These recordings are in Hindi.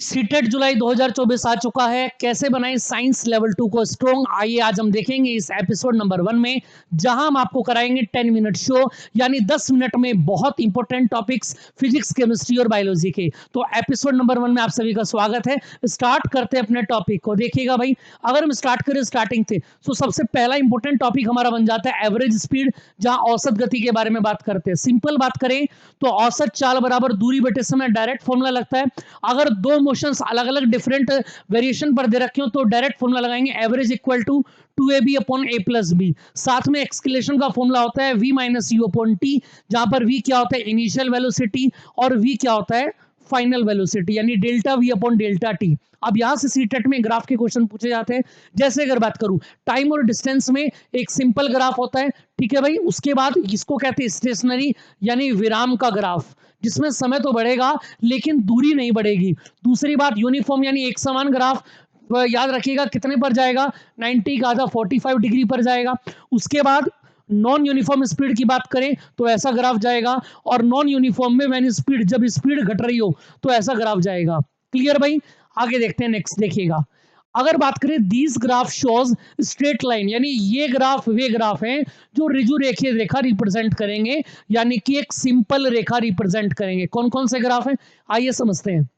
सीटेट जुलाई 2024 आ चुका है। कैसे बनाएं साइंस लेवल 2 को स्ट्रॉन्ग, आइए आज हम देखेंगे इस एपिसोड नंबर 1 में, जहां हम आपको कराएंगे 10 मिनट शो, यानी 10 मिनट में बहुत इंपॉर्टेंट टॉपिक्स फिजिक्स, केमिस्ट्री और बायोलॉजी के। तो एपिसोड नंबर 1 में आप सभी का स्वागत है। स्टार्ट करते हैं अपने टॉपिक को। देखिएगा भाई, अगर हम स्टार्ट करें स्टार्टिंग से, तो सबसे पहला इंपॉर्टेंट टॉपिक हमारा बन जाता है एवरेज स्पीड, जहां औसत गति के बारे में बात करते हैं। सिंपल बात करें तो औसत चाल बराबर दूरी बटे समय, डायरेक्ट फॉर्मूला लगता है। अगर दो मोशंस अलग अलग डिफरेंट वेरिएशन पर दे रखे हो तो डायरेक्ट फॉर्मूला लगाएंगे, average equal to 2ab upon a plus B. साथ में एक्सक्लेशन का फॉर्मूला होता है v minus U upon T, जहां पर v क्या होता है इनिशियल वेलोसिटी और v क्या होता है फाइनल वेलोसिटी, यानी delta v upon delta T. अब यहां से सीटेट में ग्राफ के क्वेश्चन पूछे जाते हैं। जैसे अगर बात करूं टाइम और डिस्टेंस में, एक सिंपल ग्राफ होता है, ठीक है भाई। उसके बाद इसको कहते हैं स्टेशनरी, यानी विराम का ग्राफ, जिसमें समय तो बढ़ेगा लेकिन दूरी नहीं बढ़ेगी। दूसरी बात यूनिफॉर्म, यानी एक समान ग्राफ, याद रखिएगा कितने पर जाएगा, 90 का आधा 45 डिग्री पर जाएगा। उसके बाद नॉन यूनिफॉर्म स्पीड की बात करें तो ऐसा ग्राफ जाएगा, और नॉन यूनिफॉर्म में व्हेन स्पीड, जब स्पीड घट रही हो तो ऐसा ग्राफ जाएगा। क्लियर भाई, आगे देखते हैं। नेक्स्ट देखिएगा, अगर बात करें these graph shows straight line, यानी ये ग्राफ वे ग्राफ हैं जो रिजु रेखे रेखा रिप्रेजेंट करेंगे, यानी कि एक सिंपल रेखा रिप्रेजेंट करेंगे। कौन कौन से ग्राफ हैं आइए समझते हैं।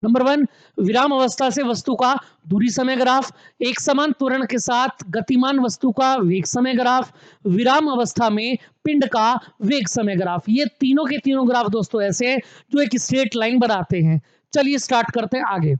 नंबर 1, विराम अवस्था से वस्तु का दूरी समय ग्राफ, एक समान त्वरण के साथ गतिमान वस्तु का वेग समय ग्राफ, विराम अवस्था में पिंड का वेग समय ग्राफ। ये तीनों के तीनों ग्राफ दोस्तों ऐसे हैं जो एक स्ट्रेट लाइन बनाते हैं। चलिए स्टार्ट करते हैं आगे।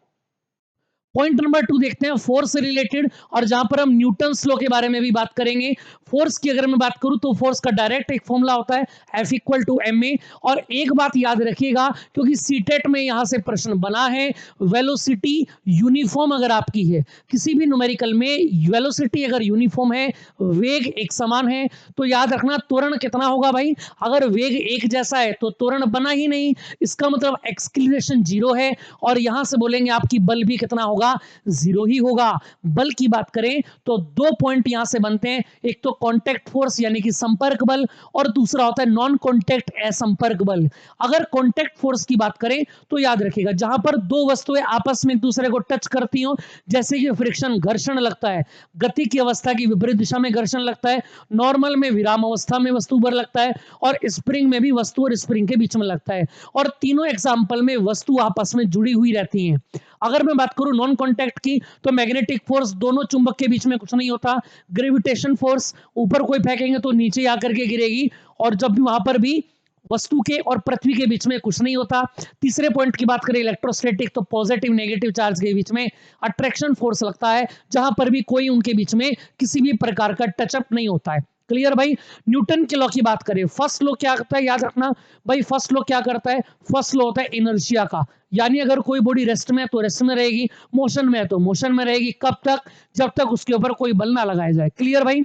पॉइंट नंबर 2 देखते हैं, फोर्स से रिलेटेड, और जहां पर हम न्यूटन्स लॉ के बारे में भी बात करेंगे। फोर्स की अगर मैं बात करूं तो फोर्स का डायरेक्ट एक फॉर्मूला होता है F इक्वल टू ma। और एक बात याद रखिएगा, क्योंकि सीटेट में यहां से प्रश्न बना है, वेलोसिटी यूनिफॉर्म अगर आपकी है, किसी भी न्यूमेरिकल में वेलोसिटी अगर यूनिफॉर्म है, वेग एक समान है, तो याद रखना त्वरण कितना होगा भाई। अगर वेग एक जैसा है तो त्वरण बना ही नहीं, इसका मतलब एक्सक्लेरेशन जीरो है, और यहां से बोलेंगे आपकी बल भी कितना होगा, जीरो ही होगा। बल की बात करें तो दो पॉइंट यहां से बनते हैं, एक तो कांटेक्ट फोर्स यानी कि संपर्क बल, और दूसरा होता है नॉन कांटेक्ट असंपर्क बल। अगर कांटेक्ट फोर्स की बात करें तो याद रखिएगा, जहां पर दो वस्तुएं आपस में एक दूसरे को टच करती हो, जैसे कि फ्रिक्शन घर्षण लगता है, गति की अवस्था की विपरीत दिशा में घर्षण लगता है, नॉर्मल में विराम अवस्था में वस्तु पर लगता है, और स्प्रिंग में भी वस्तु और स्प्रिंग के बीच में लगता है। और तीनों एग्जाम्पल में वस्तु आपस में जुड़ी हुई रहती हैं। अगर मैं बात करूं नॉन कांटेक्ट की, तो मैग्नेटिक फोर्स, दोनों चुंबक के बीच में कुछ नहीं होता। ग्रेविटेशन फोर्स, ऊपर कोई फेंकेंगे तो नीचे आकर के गिरेगी, और जब भी वहां पर भी वस्तु के और पृथ्वी के बीच में कुछ नहीं होता। तीसरे पॉइंट की बात करें इलेक्ट्रोस्टैटिक, तो पॉजिटिव नेगेटिव चार्ज के बीच में अट्रैक्शन फोर्स लगता है, जहां पर भी कोई उनके बीच में किसी भी प्रकार का टचअप नहीं होता है। क्लियर भाई। न्यूटन के लॉ की बात करें, फर्स्ट लॉ क्या करता है याद रखना भाई, फर्स्ट लॉ क्या करता है, फर्स्ट लॉ होता है इनर्शिया का, यानी अगर कोई बॉडी रेस्ट में है तो रेस्ट में रहेगी, मोशन में है तो मोशन में रहेगी। कब तक, जब तक उसके ऊपर कोई बल ना लगाया जाए। क्लियर भाई।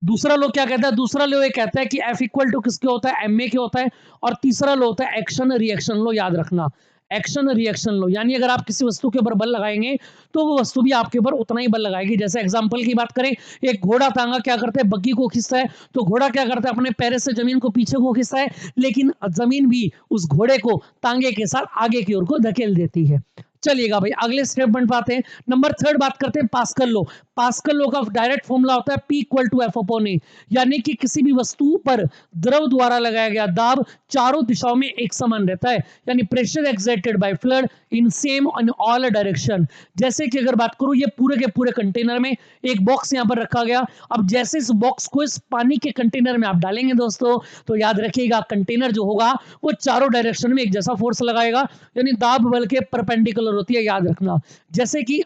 दूसरा लो क्या कहता है, दूसरा लो ये कहता है कि F इक्वल टू किसके होता है, ma के होता है। और तीसरा लो होता है एक्शन रिएक्शन लो, याद रखना एक्शन रिएक्शन लो, यानी अगर आप किसी वस्तु के ऊपर बल लगाएंगे तो वो वस्तु भी आपके ऊपर उतना ही बल लगाएगी। जैसे एग्जांपल की बात करें, एक घोड़ा तांगा क्या करता है, बग्गी को खींचता है, तो घोड़ा क्या करता है, अपने पैर से जमीन को पीछे को खींचता है, लेकिन जमीन भी उस घोड़े को तांगे के साथ आगे की ओर को धकेल देती है। चलिएगा भाई अगले स्टेटमेंट पर आते हैं। नंबर 3 बात करते हैं पास्कल लो। पास्कल लो का डायरेक्ट फॉर्मूला होता है P equal to F upon A, यानी कि किसी भी वस्तु पर द्रव द्वारा लगाया गया दाब चारों दिशाओं में एक समान रहता है, यानी pressure exerted by flood in same in all direction. जैसे कि अगर बात करूं, ये पूरे के पूरे कंटेनर में एक बॉक्स यहां पर रखा गया। अब जैसे इस बॉक्स को इस पानी के कंटेनर में आप डालेंगे दोस्तों, तो याद रखिएगा कंटेनर जो होगा वो चारों डायरेक्शन में एक जैसा फोर्स लगाएगा, यानी दाब बल के परपेंडिकुलर होती है, याद रखना। जैसे कि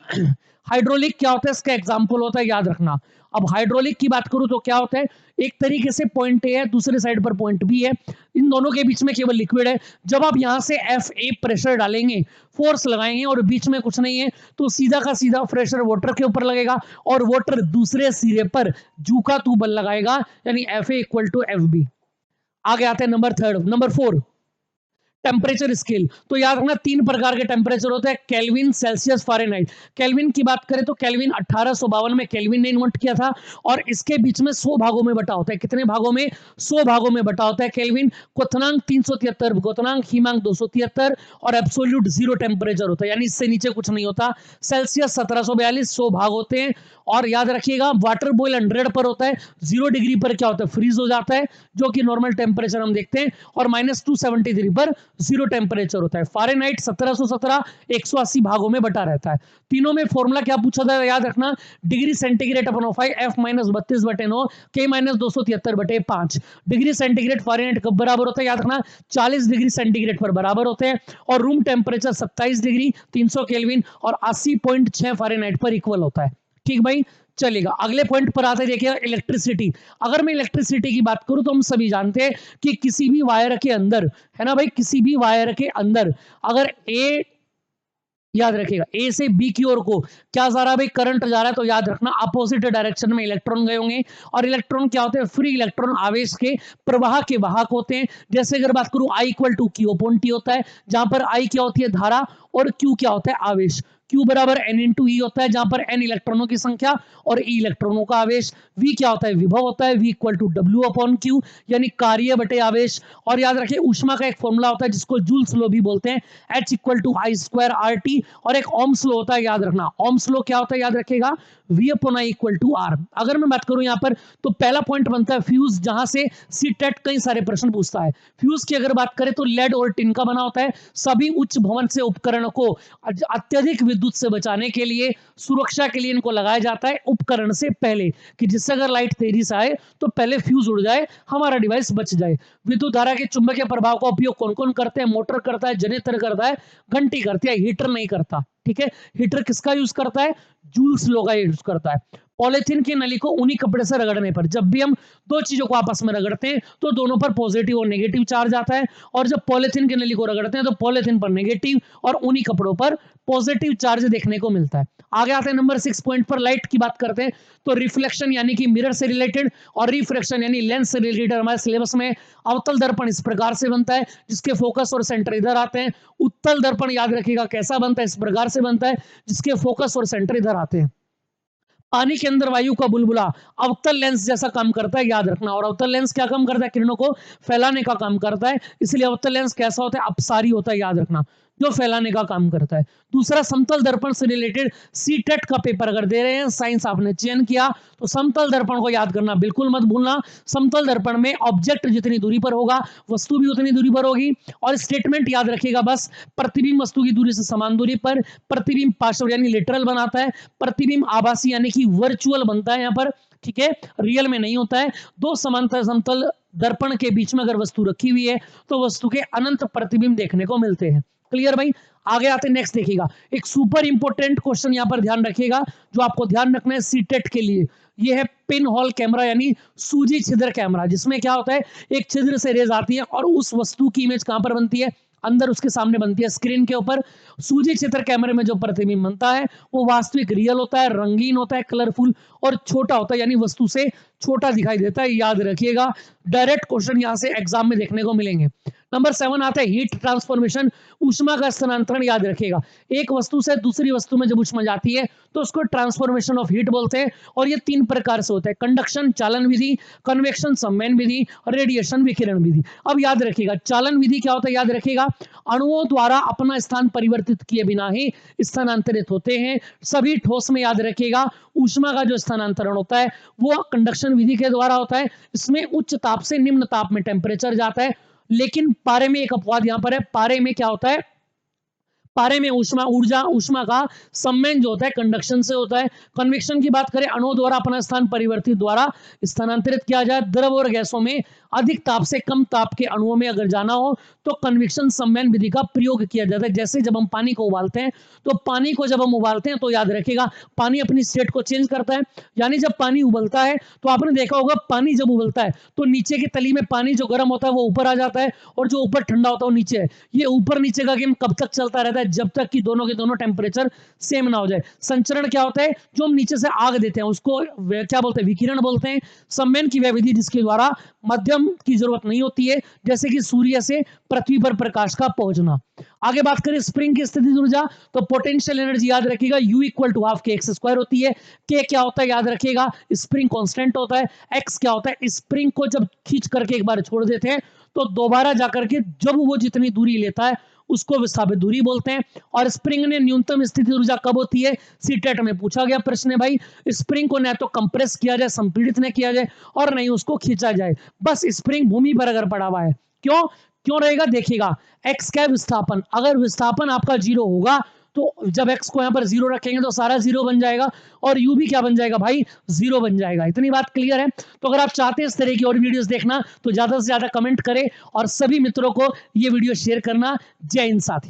हाइड्रोलिक क्या होता है, इसका एग्जांपल होता है, याद रखना। अब हाइड्रोलिक की बात करूं तो क्या होता है, एक तरीके से पॉइंट ए है, दूसरे साइड पर पॉइंट बी है, इन दोनों के बीच में केवल लिक्विड है। जब आप यहां से Fa प्रेशर डालेंगे, फोर्स लगाएंगे, और बीच में कुछ नहीं है, तो सीधा का सीधा प्रेशर वाटर के ऊपर लगेगा, और वाटर दूसरे सिरे पर जू का तू बल लगाएगा, यानी Fa इक्वल टू Fb। आगे आते हैं नंबर 4। Temperature scale. तो याद रखना 3 प्रकार के टेम्परेचर होते हैं, केल्विन, सेल्सियस, फ़ारेनहाइट। केल्विन की बात करें तो केल्विन 1852 में केल्विन ने इन्वेंट किया था और इसके बीच में 100 भागों में बटा होता है। कितने भागों में? 100 भागों में बटा होता है केल्विन। क्वथनांक 373, क्वथनांक हिमांक 273 और एब्सोल्यूट 0 टेम्परेचर होता है, यानी इससे नीचे कुछ नहीं होता। सेल्सियस 1742, 100 भाग होते हैं। और याद रखिएगा वाटर बॉयल 100 पर होता है, 0 डिग्री पर क्या होता है? फ्रीज हो जाता है, जो कि नॉर्मल टेम्परेचर हम देखते हैं। और -273 पर 0 टेम्परेचर होता है। फ़ारेनहाइट 1717 180 भागों में बटा रहता है। तीनों में फॉर्मूला क्या पूछा था याद रखना, डिग्री सेंटीग्रेड अपन 5 F - 32/9 K - 273/5। Degree centigrade Fahrenheit कब बराबर होता है? याद रखना 40 डिग्री सेंटीग्रेड पर बराबर होते हैं। और रूम टेम्परेचर 27 डिग्री 300 केल्विन और 80.6 फ़ारेनहाइट पर इक्वल होता है। ठीक भाई, चलेगा। अगले पॉइंट पर आते देखिए, इलेक्ट्रिसिटी। अगर मैं इलेक्ट्रिसिटी की बात करूं तो हम सभी जानते हैं कि किसी भी वायर के अंदर, है ना भाई, किसी भी वायर के अंदर अगर ए, याद रखिएगा ए से बी की ओर को क्या जा रहा है भाई? करंट जा रहा है। तो याद रखना अपोजिट डायरेक्शन में इलेक्ट्रॉन गए होंगे। और इलेक्ट्रॉन क्या होते हैं? फ्री इलेक्ट्रॉन आवेश के प्रवाह के वाहक होते हैं। जैसे अगर बात करूं I = Q/T होता है, जहां पर I क्या होती है? धारा, और Q क्या होता है? आवेश। Q बराबर N × E होता है, जहां पर N इलेक्ट्रॉनों की संख्या और E इलेक्ट्रॉनों का आवेश। V क्या होता है? विभव होता है, V = W/Q, यानी कार्य बटे आवेश। और याद रखिए ऊष्मा का एक फॉर्मूला होता है जिसको जूल्स लॉ भी बोलते हैं, H = I² RT। और एक ओम्स लॉ होता है, याद रखना। ओम्स लॉ क्या होता है? याद रखिएगा V/I = R। अगर मैं बात करूं यहां पर तो पहला पॉइंट बनता है फ्यूज, जहां से सीटेट कई सारे प्रश्न पूछता है। फ्यूज की अगर बात करें तो लेड और टिन का बना होता है। सभी उच्च भवन से उपकरण को अत्यधिक विद्युत से बचाने के लिए, सुरक्षा के लिए इनको लगाया जाता है उपकरण से पहले, कि जिससे अगर लाइट तेजी से आए तो पहले फ्यूज उड़ जाए, हमारा डिवाइस बच जाए। विद्युत धारा के चुंबकीय प्रभाव का उपयोग कौन कौन करते हैं? मोटर करता है, जनरेटर करता है, घंटी करती है, हीटर नहीं करता। ठीक है, हीटर किसका यूज करता है? जूल्स लॉ का यूज करता है। पॉलिथीन की नली को ऊनी कपड़े से रगड़ने पर, जब भी हम दो चीजों को आपस में रगड़ते हैं तो दोनों पर पॉजिटिव और नेगेटिव चार्ज आता है। और जब पॉलिथीन की नली को रगड़ते हैं तो पॉलिथीन पर नेगेटिव और ऊनी कपड़ों पर पॉजिटिव चार्ज देखने को मिलता है। आगे आते हैं नंबर 6 पॉइंट पर, लाइट की बात करते हैं। तो रिफ्लेक्शन यानी कि मिरर से रिलेटेड, और रिफ्रैक्शन यानी लेंस से रिलेटेड हमारे सिलेबस में। अवतल दर्पण इस प्रकार से बनता है, जिसके फोकस और सेंटर इधर आते हैं। उत्तल दर्पण याद रखिएगा कैसा बनता है? इस प्रकार से बनता है, जिसके फोकस और सेंटर इधर आते हैं। पानी के अंदर वायु का बुलबुला अवतल लेंस जैसा काम करता है, याद रखना। और अवतल लेंस क्या काम करता है? किरणों को फैलाने का काम करता है, इसलिए अवतल लेंस कैसा होता है? अपसारी होता है, याद रखना, जो फैलाने का काम करता है। दूसरा, समतल दर्पण से रिलेटेड सीटेट का पेपर अगर दे रहे हैं, साइंस आपने चयन किया तो समतल दर्पण को याद करना बिल्कुल मत भूलना। समतल दर्पण में ऑब्जेक्ट जितनी दूरी पर होगा, वस्तु भी उतनी दूरी पर होगी। और स्टेटमेंट याद रखिएगा बस, प्रतिबिंब वस्तु की दूरी से समान दूरी पर, प्रतिबिंब पार्श्व यानी लिटरल बनाता है, प्रतिबिंब आभासी यानी कि वर्चुअल बनता है यहाँ पर। ठीक है, रियल में नहीं होता है। दो समांतर समतल दर्पण के बीच में अगर वस्तु रखी हुई है तो वस्तु के अनंत प्रतिबिंब देखने को मिलते हैं। क्लियर भाई? आगे आते नेक्स्ट देखिएगा, एक सुपर इंपोर्टेंट क्वेश्चन यहां पर ध्यान रखिएगा, जो आपको ध्यान रखना है सीटेट के लिए। ये है पिन होल कैमरा यानी सूजी छिद्र कैमरा, जिसमें क्या होता है? एक छिद्र से रेज आती है और उस वस्तु की इमेज कहां पर बनती है? अंदर उसके सामने बनती है, स्क्रीन के ऊपर। सूजी छिद्र कैमरे में जो प्रतिबिंब बनता है वो वास्तविक रियल होता है, रंगीन होता है, कलरफुल और छोटा होता है, यानी वस्तु से छोटा दिखाई देता है। याद रखिएगा, डायरेक्ट क्वेश्चन यहां से एग्जाम में देखने को मिलेंगे। नंबर 7 आता है हीट ट्रांसफॉर्मेशन, ऊष्मा का स्थानांतरण। याद रखिएगा, एक वस्तु से दूसरी वस्तु में जब ऊष्मा जाती है तो उसको ट्रांसफॉर्मेशन ऑफ हीट बोलते हैं। और ये 3 प्रकार से होता है, कंडक्शन चालन विधि, कन्वेक्शन संवहन विधि और रेडिएशन विकिरण विधि। अब याद रखिएगा, चालन विधि क्या होता है? याद रखिएगा, अणुओं द्वारा अपना स्थान परिवर्तित किए बिना ही स्थानांतरित होते हैं सभी ठोस में। याद रखिएगा, ऊष्मा का जो स्थानांतरण होता है वो कंडक्शन विधि के द्वारा होता है। इसमें उच्च ताप से निम्न ताप में टेम्परेचर जाता है। लेकिन पारे में एक अपवाद यहां पर है, पारे में क्या होता है? पारे में ऊष्मा का सम्मेलन जो होता है कंडक्शन से होता है। कन्वेक्शन की बात करें, अणुओं द्वारा अपना स्थान परिवर्तित द्वारा स्थानांतरित किया जाए। द्रव और गैसों में अधिक ताप से कम ताप के अणुओं में अगर जाना हो तो कन्वेक्शन सम्मेलन विधि का प्रयोग किया जाता है। जैसे जब हम पानी को उबालते हैं तो पानी को जब हम उबालते हैं तो याद रखिएगा पानी अपनी स्टेट को चेंज करता है, यानी जब पानी उबलता है तो आपने देखा होगा पानी जब उबलता है तो नीचे की तली में पानी जो गर्म होता है वो ऊपर आ जाता है और जो ऊपर ठंडा होता है वो नीचे है। ये ऊपर नीचे का गेम कब तक चलता रहता है? जब तक कि दोनों के दोनों टेम्परेचर सेम ना हो जाए। संचरण क्या होता है? जो हम नीचे से आग देते हैं उसको क्या बोलते हैं? विकिरण बोलते हैं। सम्मेलन की वह विधि जिसके द्वारा मध्यम माध्यम की जरूरत नहीं होती है, जैसे कि सूर्य से पृथ्वी पर प्रकाश का पहुंचना। आगे बात करें स्प्रिंग की स्थिति ऊर्जा, तो पोटेंशियल एनर्जी याद रखिएगा U इक्वल टू हाफ के एक्स स्क्वायर होती है। के क्या होता है याद रखिएगा, स्प्रिंग कांस्टेंट होता है। एक्स क्या होता है, स्प्रिंग को जब खींच करके एक बार छोड़ देते हैं तो दोबारा जाकर के जब वो जितनी दूरी लेता है उसको विस्थापित दूरी बोलते हैं। और स्प्रिंग ने न्यूनतम स्थिति ऊर्जा कब होती है, सीटेट में पूछा गया प्रश्न है भाई। स्प्रिंग को न तो कंप्रेस किया जाए, संपीड़ित न किया जाए, और नहीं उसको खींचा जाए, बस स्प्रिंग भूमि पर अगर पड़ा हुआ है। क्यों क्यों रहेगा, देखिएगा एक्स क्या विस्थापन, अगर विस्थापन आपका 0 होगा तो जब एक्स को यहां पर 0 रखेंगे तो सारा 0 बन जाएगा, और यू भी क्या बन जाएगा भाई, 0 बन जाएगा। इतनी बात क्लियर है। तो अगर आप चाहते हैं इस तरह की और वीडियोस देखना तो ज्यादा से ज्यादा कमेंट करें और सभी मित्रों को ये वीडियो शेयर करना। जय हिंद साथी।